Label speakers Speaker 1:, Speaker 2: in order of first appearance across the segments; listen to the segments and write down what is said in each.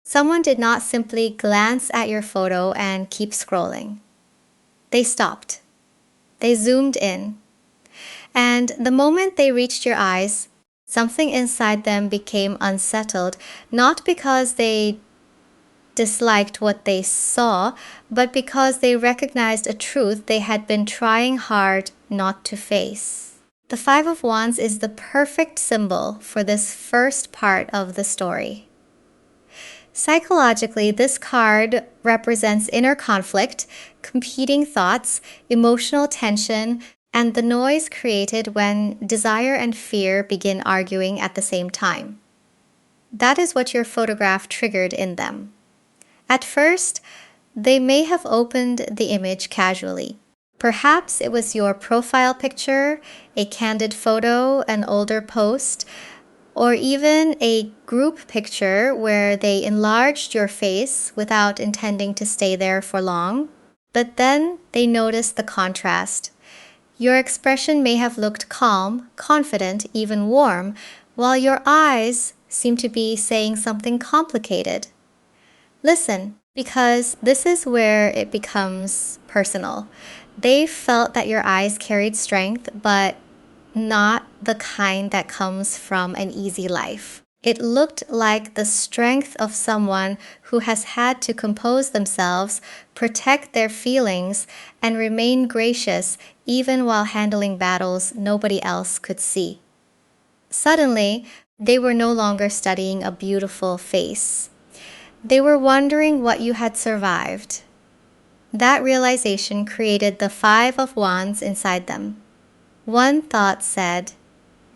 Speaker 1: Someone did not simply glance at your photo and keep scrolling. They stopped. They zoomed in. And the moment they reached your eyes, something inside them became unsettled, not because they disliked what they saw, but because they recognized a truth they had been trying hard not to face. The Five of Wands is the perfect symbol for this first part of the story. Psychologically, this card represents inner conflict, competing thoughts, emotional tension, and the noise created when desire and fear begin arguing at the same time. That is what your photograph triggered in them. At first, they may have opened the image casually. Perhaps it was your profile picture, a candid photo, an older post, or even a group picture where they enlarged your face without intending to stay there for long. But then they noticed the contrast. Your expression may have looked calm, confident, even warm, while your eyes seemed to be saying something complicated. Listen, because this is where it becomes personal. They felt that your eyes carried strength, but not the kind that comes from an easy life. It looked like the strength of someone who has had to compose themselves, protect their feelings, and remain gracious even while handling battles nobody else could see. Suddenly, they were no longer studying a beautiful face. They were wondering what you had survived. That realization created the Five of Wands inside them. One thought said,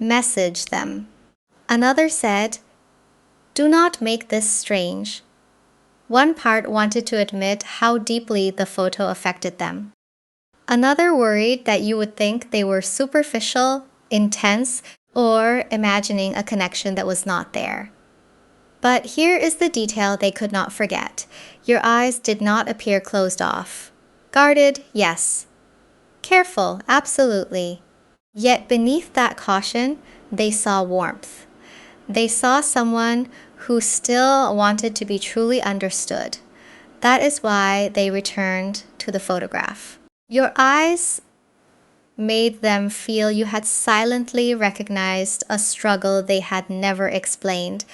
Speaker 1: "Message them." Another said, "Do not make this strange." One part wanted to admit how deeply the photo affected them. Another worried that you would think they were superficial, intense, or imagining a connection that was not there. But here is the detail they could not forget. Your eyes did not appear closed off. Guarded, yes. Careful, absolutely. Yet beneath that caution, they saw warmth. They saw someone who still wanted to be truly understood. That is why they returned to the photograph. Your eyes made them feel you had silently recognized a struggle they had never explained.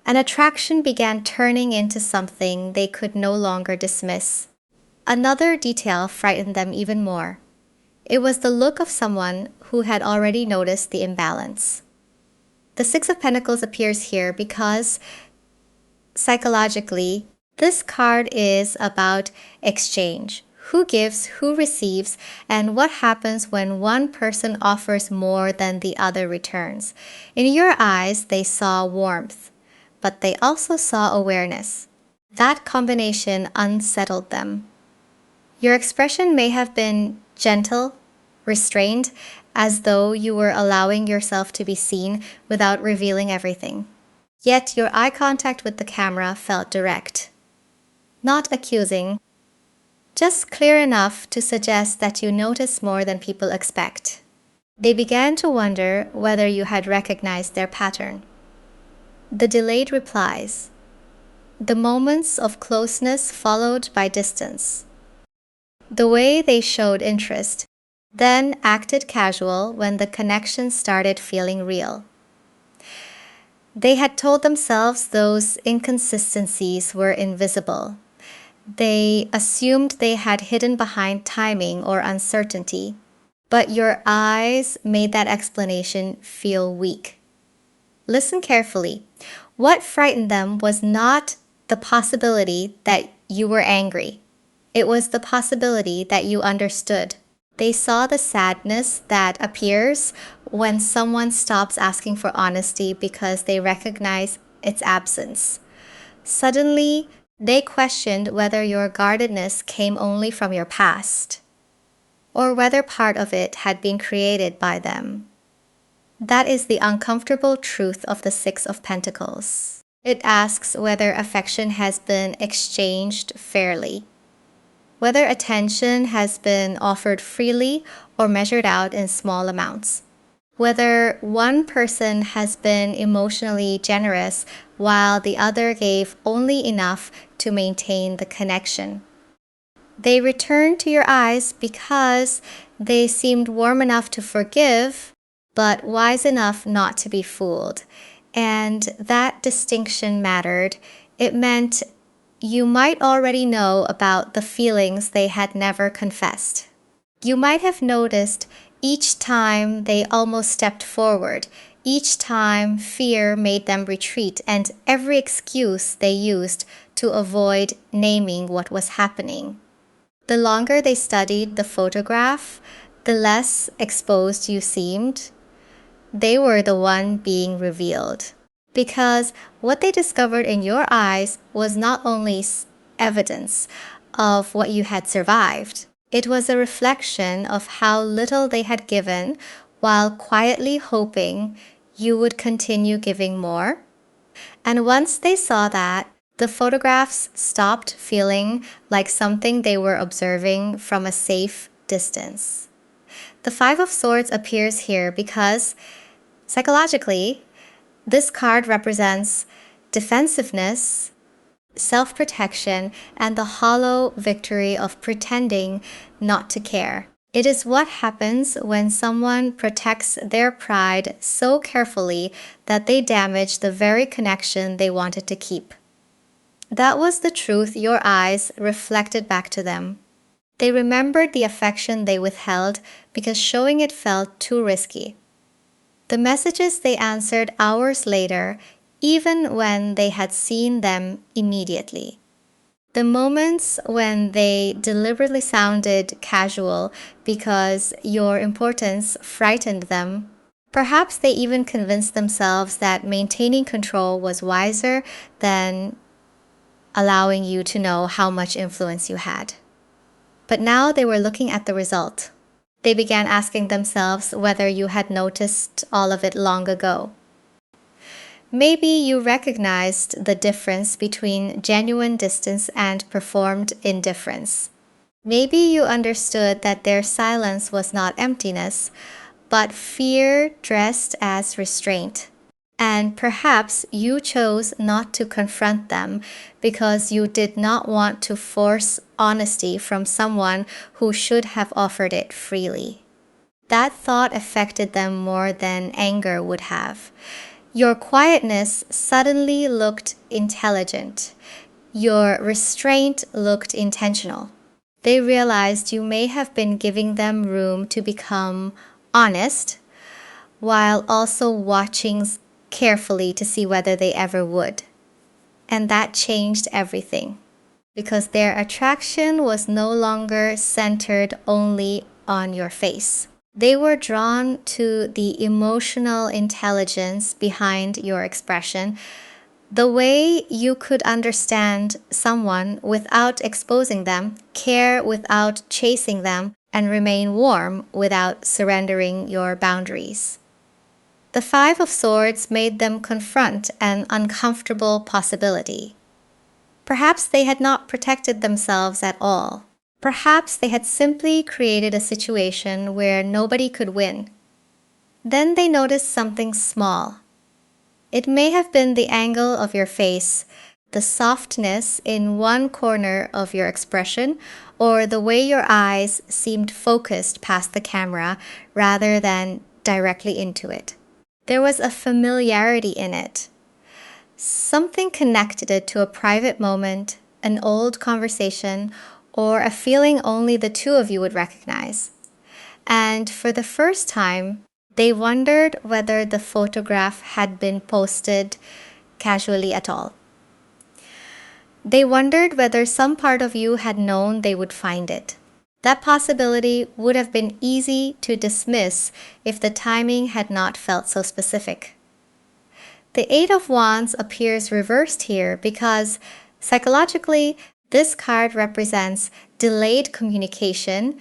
Speaker 1: An attraction began turning into something they could no longer dismiss. Another detail frightened them even more. It was the look of someone who had already noticed the imbalance. The Six of Pentacles appears here because, psychologically, this card is about exchange. Who gives, who receives, and what happens when one person offers more than the other returns. In your eyes, they saw warmth, but they also saw awareness. That combination unsettled them. Your expression may have been gentle, restrained, as though you were allowing yourself to be seen without revealing everything. Yet your eye contact with the camera felt direct. Not accusing, just clear enough to suggest that you notice more than people expect. They began to wonder whether you had recognized their pattern. The delayed replies. The moments of closeness followed by distance. The way they showed interest, then acted casual when the connection started feeling real. They had told themselves those inconsistencies were invisible. They assumed they had hidden behind timing or uncertainty, but your eyes made that explanation feel weak. Listen carefully. What frightened them was not the possibility that you were angry. It was the possibility that you understood. They saw the sadness that appears when someone stops asking for honesty because they recognize its absence. Suddenly, they questioned whether your guardedness came only from your past, or whether part of it had been created by them. That is the uncomfortable truth of the Six of Pentacles. It asks whether affection has been exchanged fairly, whether attention has been offered freely or measured out in small amounts, whether one person has been emotionally generous while the other gave only enough to maintain the connection. They returned to your eyes because they seemed warm enough to forgive, but wise enough not to be fooled. And that distinction mattered. It meant you might already know about the feelings they had never confessed. You might have noticed each time they almost stepped forward, each time fear made them retreat, and every excuse they used to avoid naming what was happening. The longer they studied the photograph, the less exposed you seemed. They were the one being revealed. Because what they discovered in your eyes was not only evidence of what you had survived, it was a reflection of how little they had given while quietly hoping you would continue giving more. And once they saw that, the photographs stopped feeling like something they were observing from a safe distance. The Five of Swords appears here because, psychologically, this card represents defensiveness, self-protection, and the hollow victory of pretending not to care. It is what happens when someone protects their pride so carefully that they damage the very connection they wanted to keep. That was the truth your eyes reflected back to them. They remembered the affection they withheld because showing it felt too risky. The messages they answered hours later, even when they had seen them immediately. The moments when they deliberately sounded casual because your importance frightened them. Perhaps they even convinced themselves that maintaining control was wiser than allowing you to know how much influence you had. But now they were looking at the result. They began asking themselves whether you had noticed all of it long ago. Maybe you recognized the difference between genuine distance and performed indifference. Maybe you understood that their silence was not emptiness, but fear dressed as restraint. And perhaps you chose not to confront them because you did not want to force honesty from someone who should have offered it freely. That thought affected them more than anger would have. Your quietness suddenly looked intelligent. Your restraint looked intentional. They realized you may have been giving them room to become honest, while also watching carefully to see whether they ever would. And that changed everything, because their attraction was no longer centered only on your face. They were drawn to the emotional intelligence behind your expression, the way you could understand someone without exposing them, care without chasing them, and remain warm without surrendering your boundaries. The Five of Swords made them confront an uncomfortable possibility. Perhaps they had not protected themselves at all. Perhaps they had simply created a situation where nobody could win. Then they noticed something small. It may have been the angle of your face, the softness in one corner of your expression, or the way your eyes seemed focused past the camera rather than directly into it. There was a familiarity in it. Something connected it to a private moment, an old conversation, or a feeling only the two of you would recognize. And for the first time, they wondered whether the photograph had been posted casually at all. They wondered whether some part of you had known they would find it. That possibility would have been easy to dismiss if the timing had not felt so specific. The Eight of Wands appears reversed here because, psychologically, this card represents delayed communication,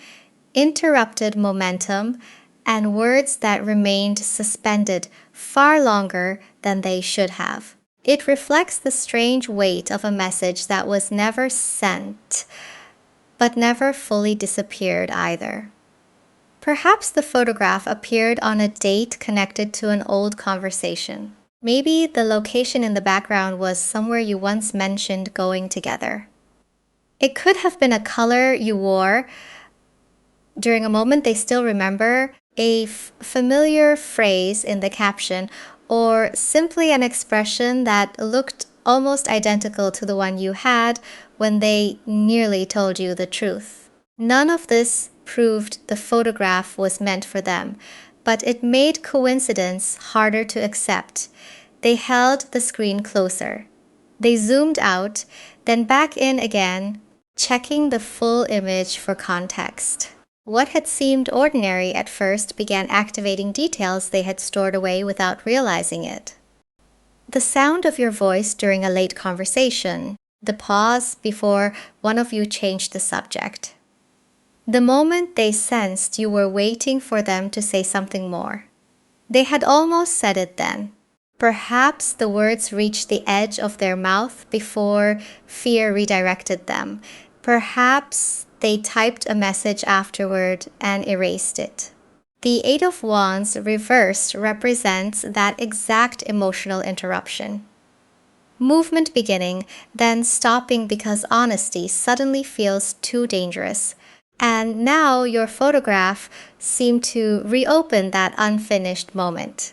Speaker 1: interrupted momentum, and words that remained suspended far longer than they should have. It reflects the strange weight of a message that was never sent, but never fully disappeared either. Perhaps the photograph appeared on a date connected to an old conversation. Maybe the location in the background was somewhere you once mentioned going together. It could have been a color you wore during a moment they still remember, a familiar phrase in the caption, or simply an expression that looked almost identical to the one you had when they nearly told you the truth. None of this proved the photograph was meant for them, but it made coincidence harder to accept. They held the screen closer. They zoomed out, then back in again, checking the full image for context. What had seemed ordinary at first began activating details they had stored away without realizing it. The sound of your voice during a late conversation, the pause before one of you changed the subject. The moment they sensed you were waiting for them to say something more. They had almost said it then. Perhaps the words reached the edge of their mouth before fear redirected them. Perhaps they typed a message afterward and erased it. The Eight of Wands reversed represents that exact emotional interruption. Movement beginning, then stopping because honesty suddenly feels too dangerous. And now your photograph seemed to reopen that unfinished moment.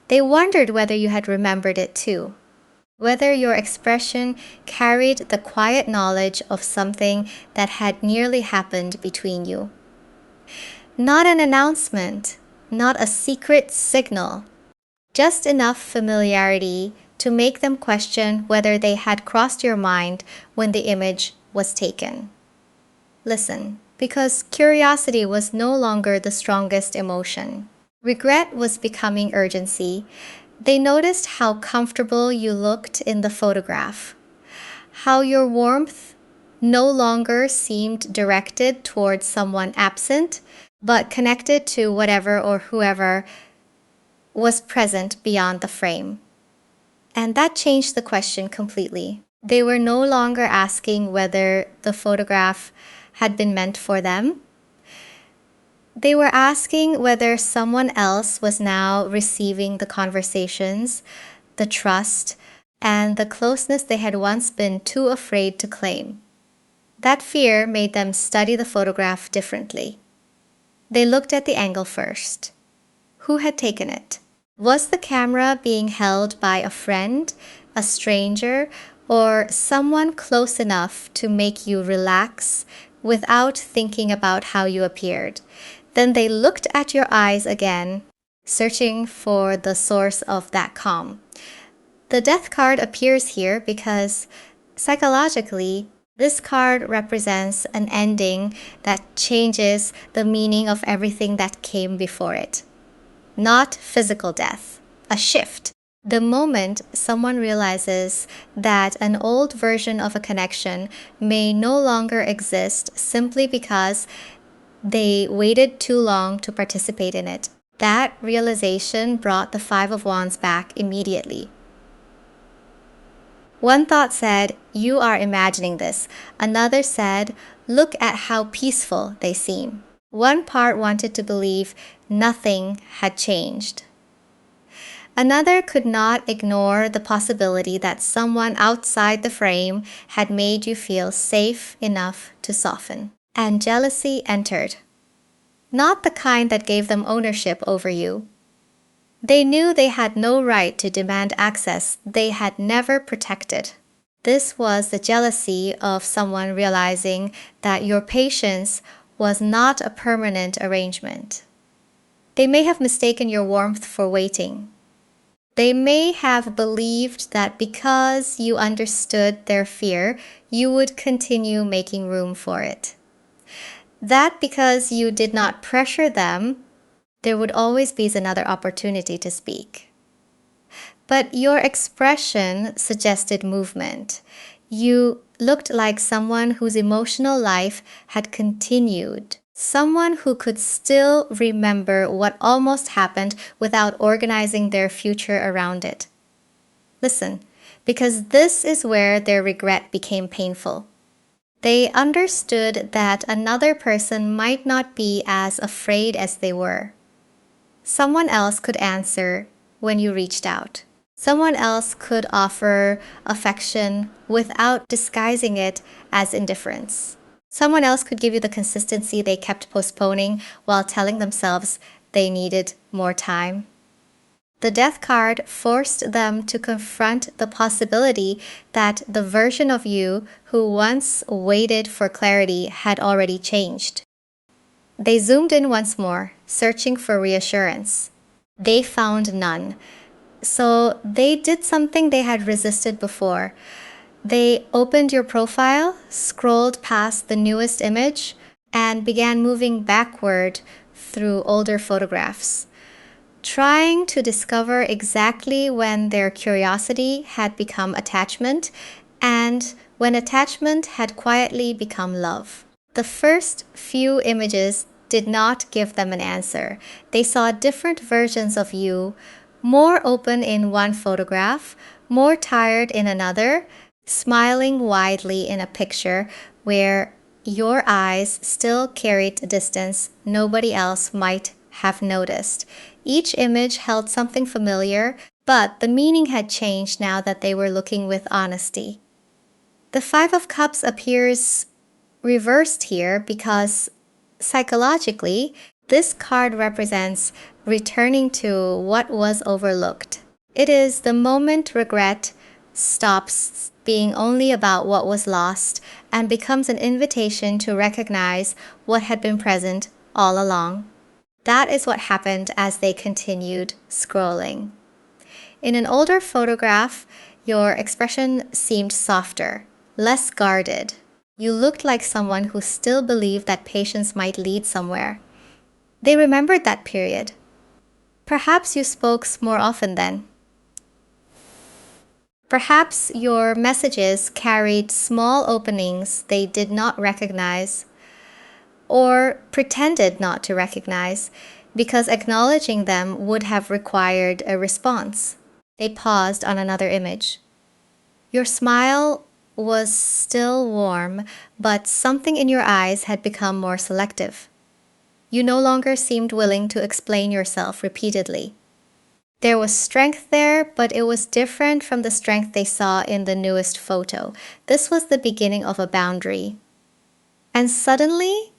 Speaker 1: They wondered whether you had remembered it too. Whether your expression carried the quiet knowledge of something that had nearly happened between you. Not an announcement, not a secret signal, just enough familiarity to make them question whether they had crossed your mind when the image was taken. Listen, because curiosity was no longer the strongest emotion. Regret was becoming urgency. They noticed how comfortable you looked in the photograph, how your warmth no longer seemed directed towards someone absent, but connected to whatever or whoever was present beyond the frame. And that changed the question completely. They were no longer asking whether the photograph had been meant for them. They were asking whether someone else was now receiving the conversations, the trust, and the closeness they had once been too afraid to claim. That fear made them study the photograph differently. They looked at the angle first. Who had taken it? Was the camera being held by a friend, a stranger, or someone close enough to make you relax without thinking about how you appeared? Then they looked at your eyes again, searching for the source of that calm. The Death card appears here because psychologically, this card represents an ending that changes the meaning of everything that came before it. Not physical death, a shift. The moment someone realizes that an old version of a connection may no longer exist simply because they waited too long to participate in it. That realization brought the Five of Wands back immediately. One thought said, "You are imagining this." Another said, "Look at how peaceful they seem." One part wanted to believe nothing had changed. Another could not ignore the possibility that someone outside the frame had made you feel safe enough to soften. And jealousy entered. Not the kind that gave them ownership over you. They knew they had no right to demand access they had never protected. This was the jealousy of someone realizing that your patience was not a permanent arrangement. They may have mistaken your warmth for waiting. They may have believed that because you understood their fear, you would continue making room for it. That because you did not pressure them, there would always be another opportunity to speak. But your expression suggested movement. You looked like someone whose emotional life had continued. Someone who could still remember what almost happened without organizing their future around it. Listen, because this is where their regret became painful. They understood that another person might not be as afraid as they were. Someone else could answer when you reached out. Someone else could offer affection without disguising it as indifference. Someone else could give you the consistency they kept postponing while telling themselves they needed more time. The Death card forced them to confront the possibility that the version of you who once waited for clarity had already changed. They zoomed in once more, searching for reassurance. They found none. So they did something they had resisted before. They opened your profile, scrolled past the newest image, and began moving backward through older photographs, trying to discover exactly when their curiosity had become attachment and when attachment had quietly become love. The first few images did not give them an answer. They saw different versions of you, more open in one photograph, more tired in another, smiling widely in a picture where your eyes still carried a distance nobody else might have noticed. Each image held something familiar, but the meaning had changed now that they were looking with honesty. The Five of Cups appears reversed here because psychologically, this card represents returning to what was overlooked. It is the moment regret stops being only about what was lost and becomes an invitation to recognize what had been present all along. That is what happened as they continued scrolling. In an older photograph, your expression seemed softer, less guarded. You looked like someone who still believed that patience might lead somewhere. They remembered that period. Perhaps you spoke more often then. Perhaps your messages carried small openings they did not recognize or pretended not to recognize because acknowledging them would have required a response. They paused on another image. Your smile was still warm, but something in your eyes had become more selective. You no longer seemed willing to explain yourself repeatedly. There was strength there, but it was different from the strength they saw in the newest photo. This was the beginning of a boundary. And suddenly,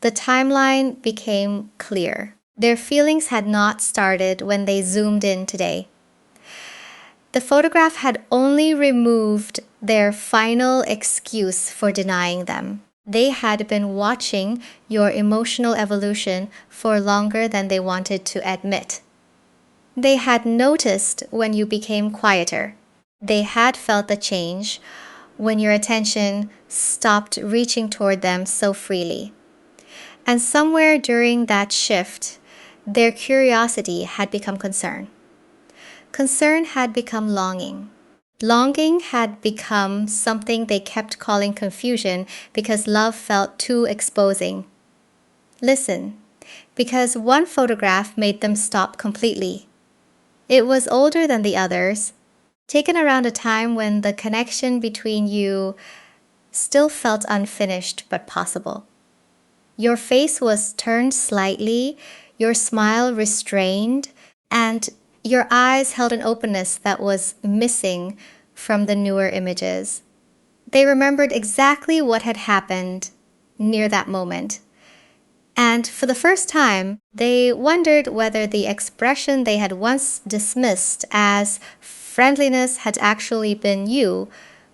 Speaker 1: the timeline became clear. Their feelings had not started when they zoomed in today. The photograph had only removed their final excuse for denying them. They had been watching your emotional evolution for longer than they wanted to admit. They had noticed when you became quieter. They had felt the change when your attention stopped reaching toward them so freely. And somewhere during that shift, their curiosity had become concern. Concern had become longing. Longing had become something they kept calling confusion because love felt too exposing. Listen, because one photograph made them stop completely. It was older than the others, taken around a time when the connection between you still felt unfinished but possible. Your face was turned slightly, your smile restrained, and your eyes held an openness that was missing from the newer images. They remembered exactly what had happened near that moment. And for the first time, they wondered whether the expression they had once dismissed as friendliness had actually been you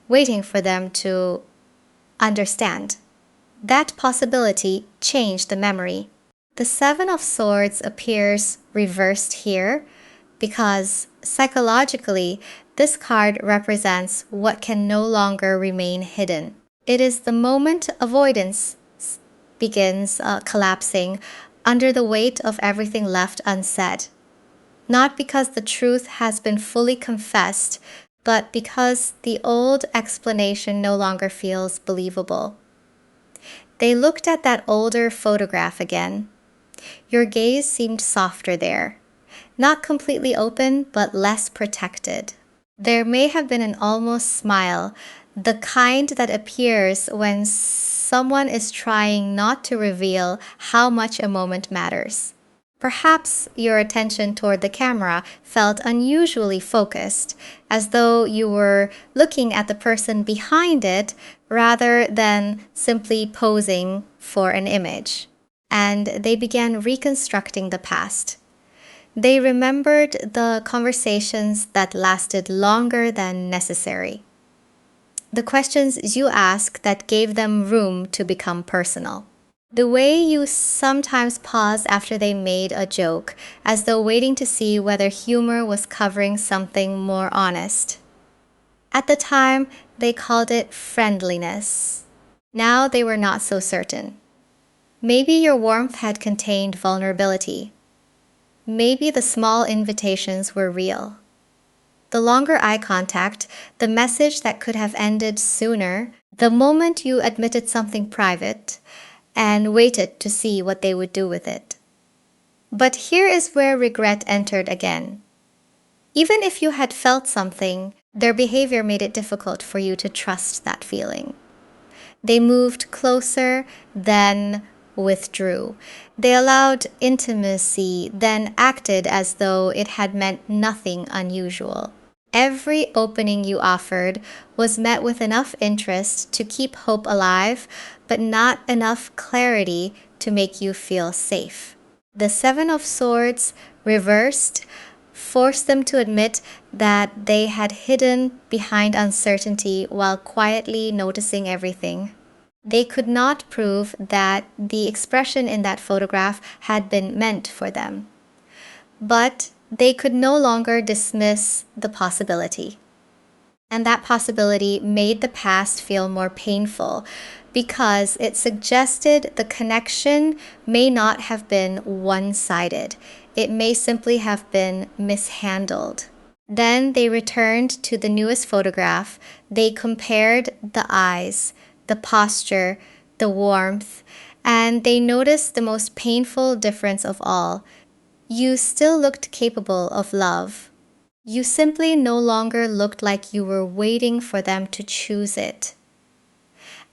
Speaker 1: waiting for them to understand. That possibility changed the memory. The Seven of Swords appears reversed here because psychologically, this card represents what can no longer remain hidden. It is the moment avoidance begins collapsing under the weight of everything left unsaid. Not because the truth has been fully confessed, but because the old explanation no longer feels believable. They looked at that older photograph again. Your gaze seemed softer there, not completely open, but less protected. There may have been an almost smile the kind that appears when someone is trying not to reveal how much a moment matters. Perhaps your attention toward the camera felt unusually focused, as though you were looking at the person behind it rather than simply posing for an image. And they began reconstructing the past. They remembered the conversations that lasted longer than necessary, the questions you asked that gave them room to become personal. The way you sometimes paused after they made a joke, as though waiting to see whether humor was covering something more honest. At the time, they called it friendliness. Now they were not so certain. Maybe your warmth had contained vulnerability. Maybe the small invitations were real. The longer eye contact, the message that could have ended sooner, the moment you admitted something private and waited to see what they would do with it. But here is where regret entered again. Even if you had felt something, their behavior made it difficult for you to trust that feeling. They moved closer, then withdrew. They allowed intimacy, then acted as though it had meant nothing unusual. Every opening you offered was met with enough interest to keep hope alive, but not enough clarity to make you feel safe. The Seven of Swords, reversed, forced them to admit that they had hidden behind uncertainty while quietly noticing everything. They could not prove that the expression in that photograph had been meant for them. But they could no longer dismiss the possibility. And that possibility made the past feel more painful because it suggested the connection may not have been one-sided. It may simply have been mishandled. Then they returned to the newest photograph. They compared the eyes, the posture, the warmth, and they noticed the most painful difference of all. You still looked capable of love. You simply no longer looked like you were waiting for them to choose it.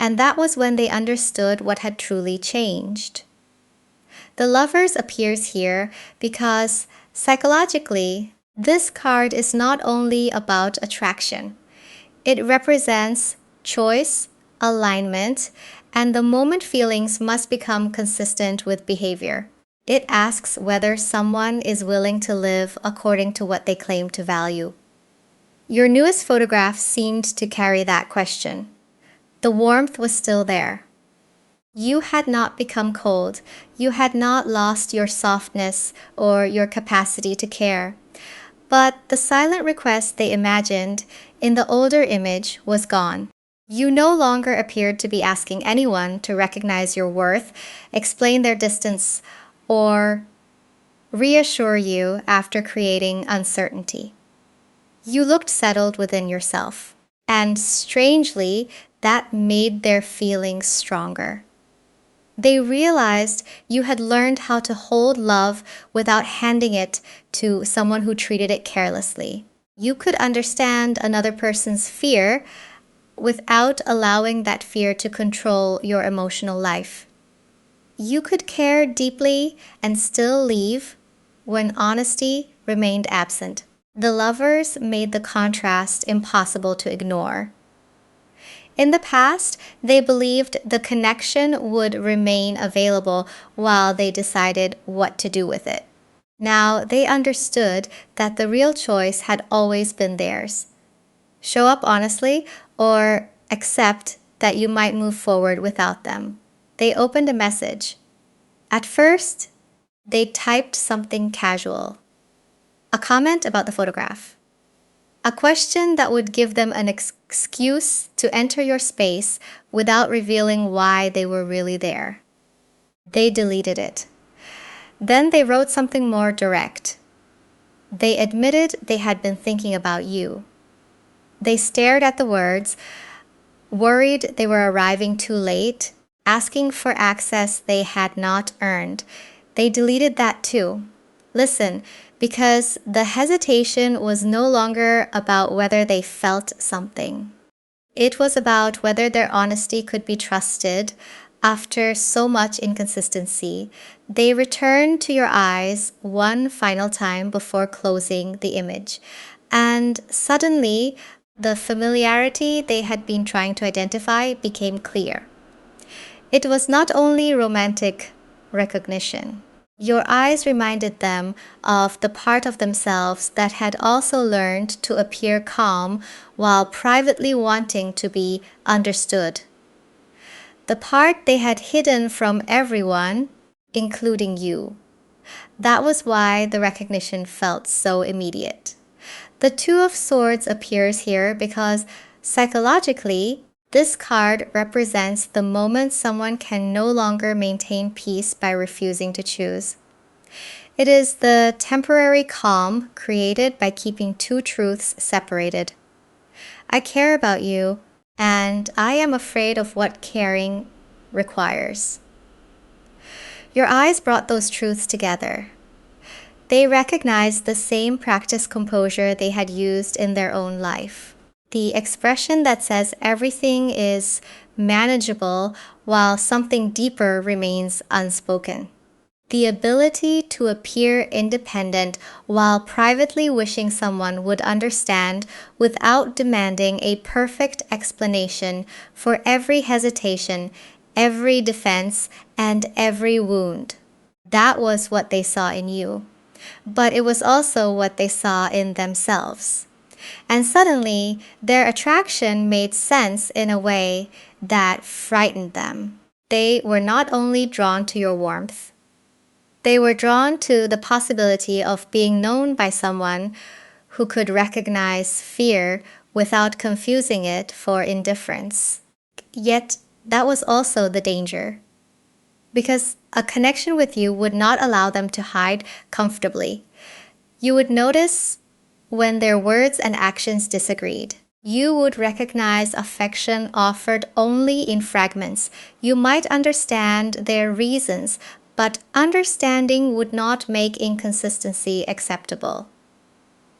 Speaker 1: And that was when they understood what had truly changed. The Lovers appears here because psychologically, this card is not only about attraction. It represents choice, alignment, and the moment feelings must become consistent with behavior. It asks whether someone is willing to live according to what they claim to value. Your newest photograph seemed to carry that question. The warmth was still there. You had not become cold. You had not lost your softness or your capacity to care. But the silent request they imagined in the older image was gone. You no longer appeared to be asking anyone to recognize your worth, explain their distance, or reassure you after creating uncertainty. You looked settled within yourself, and strangely, that made their feelings stronger. They realized you had learned how to hold love without handing it to someone who treated it carelessly. You could understand another person's fear without allowing that fear to control your emotional life. You could care deeply and still leave when honesty remained absent. The Lovers made the contrast impossible to ignore. In the past, they believed the connection would remain available while they decided what to do with it. Now they understood that the real choice had always been theirs. Show up honestly or accept that you might move forward without them. They opened a message. At first, they typed something casual. A comment about the photograph. A question that would give them an excuse to enter your space without revealing why they were really there. They deleted it. Then they wrote something more direct. They admitted they had been thinking about you. They stared at the words, worried they were arriving too late, asking for access they had not earned. They deleted that too. Listen, because the hesitation was no longer about whether they felt something. It was about whether their honesty could be trusted after so much inconsistency. They returned to your eyes one final time before closing the image. And suddenly, the familiarity they had been trying to identify became clear. It was not only romantic recognition. Your eyes reminded them of the part of themselves that had also learned to appear calm while privately wanting to be understood. The part they had hidden from everyone, including you. That was why the recognition felt so immediate. The Two of Swords appears here because psychologically, this card represents the moment someone can no longer maintain peace by refusing to choose. It is the temporary calm created by keeping two truths separated. I care about you, and I am afraid of what caring requires. Your eyes brought those truths together. They recognized the same practice composure they had used in their own life. The expression that says everything is manageable while something deeper remains unspoken. The ability to appear independent while privately wishing someone would understand without demanding a perfect explanation for every hesitation, every defense, and every wound. That was what they saw in you. But it was also what they saw in themselves. And suddenly, their attraction made sense in a way that frightened them. They were not only drawn to your warmth, they were drawn to the possibility of being known by someone who could recognize fear without confusing it for indifference. Yet, that was also the danger. Because a connection with you would not allow them to hide comfortably. You would notice when their words and actions disagreed. You would recognize affection offered only in fragments. You might understand their reasons, but understanding would not make inconsistency acceptable.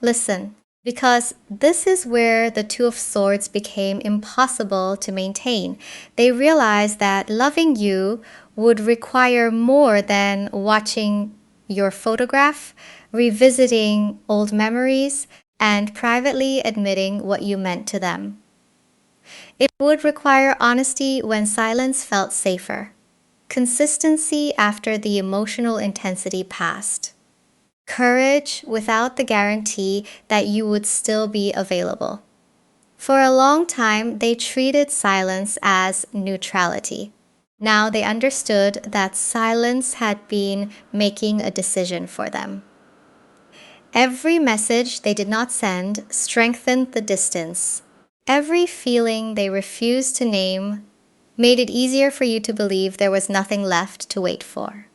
Speaker 1: Listen, because this is where the Two of Swords became impossible to maintain. They realized that loving you would require more than watching your photograph, revisiting old memories, and privately admitting what you meant to them. It would require honesty when silence felt safer, consistency after the emotional intensity passed, courage without the guarantee that you would still be available. For a long time, they treated silence as neutrality. Now they understood that silence had been making a decision for them. Every message they did not send strengthened the distance. Every feeling they refused to name made it easier for you to believe there was nothing left to wait for.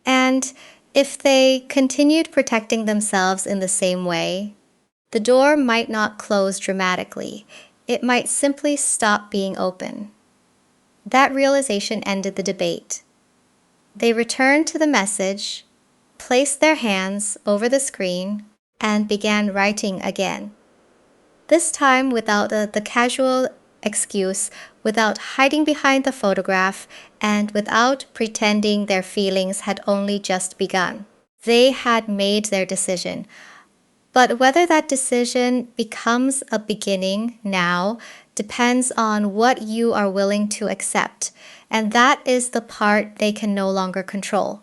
Speaker 1: And if they continued protecting themselves in the same way, the door might not close dramatically. It might simply stop being open. That realization ended the debate. They returned to the message, placed their hands over the screen, and began writing again. This time without the casual excuse, without hiding behind the photograph, and without pretending their feelings had only just begun. They had made their decision. But whether that decision becomes a beginning now depends on what you are willing to accept, and that is the part they can no longer control.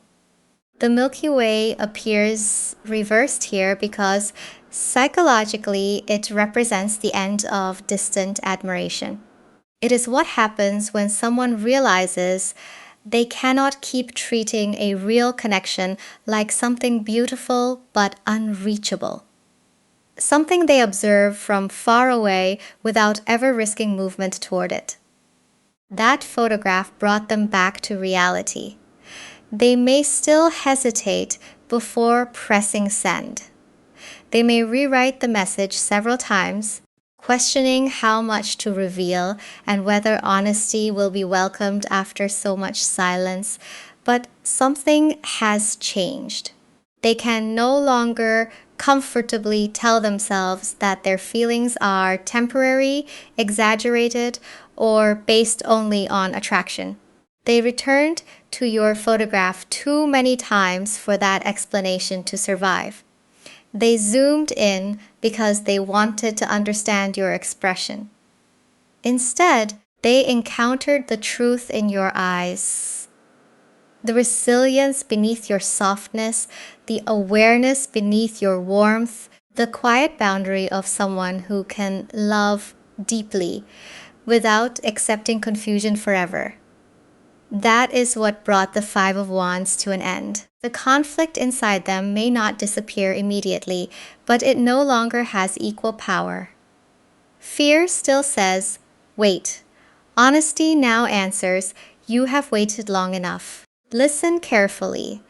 Speaker 1: The Milky Way appears reversed here because psychologically it represents the end of distant admiration. It is what happens when someone realizes they cannot keep treating a real connection like something beautiful but unreachable. Something they observe from far away without ever risking movement toward it. That photograph brought them back to reality. They may still hesitate before pressing send. They may rewrite the message several times, questioning how much to reveal and whether honesty will be welcomed after so much silence, but something has changed. They can no longer comfortably tell themselves that their feelings are temporary, exaggerated, or based only on attraction. They returned to your photograph too many times for that explanation to survive. They zoomed in because they wanted to understand your expression. Instead, they encountered the truth in your eyes, the resilience beneath your softness, the awareness beneath your warmth, the quiet boundary of someone who can love deeply without accepting confusion forever. That is what brought the Five of Wands to an end. The conflict inside them may not disappear immediately, but it no longer has equal power. Fear still says, wait. Honesty now answers, you have waited long enough. Listen carefully,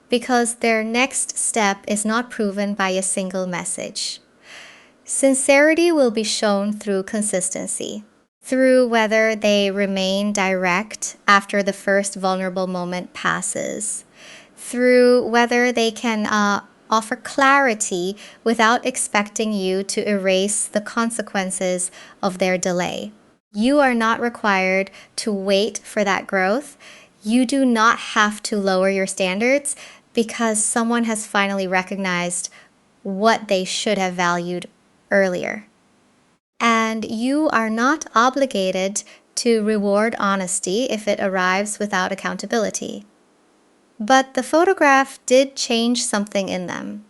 Speaker 1: because their next step is not proven by a single message. Sincerity will be shown through consistency, through whether they remain direct after the first vulnerable moment passes, through whether they can offer clarity without expecting you to erase the consequences of their delay. You are not required to wait for that growth. You do not have to lower your standards because someone has finally recognized what they should have valued earlier. And you are not obligated to reward honesty if it arrives without accountability. But the photograph did change something in them.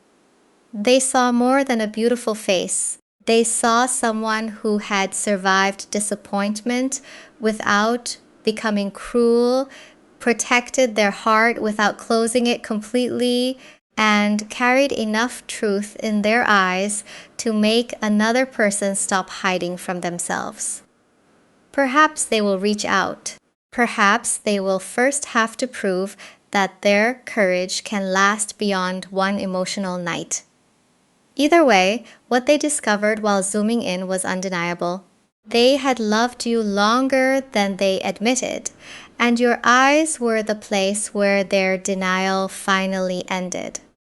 Speaker 1: They saw more than a beautiful face. They saw someone who had survived disappointment without becoming cruel, protected their heart without closing it completely, and carried enough truth in their eyes to make another person stop hiding from themselves. Perhaps they will reach out. Perhaps they will first have to prove that their courage can last beyond one emotional night. Either way, what they discovered while zooming in was undeniable. They had loved you longer than they admitted, and your eyes were the place where their denial finally ended.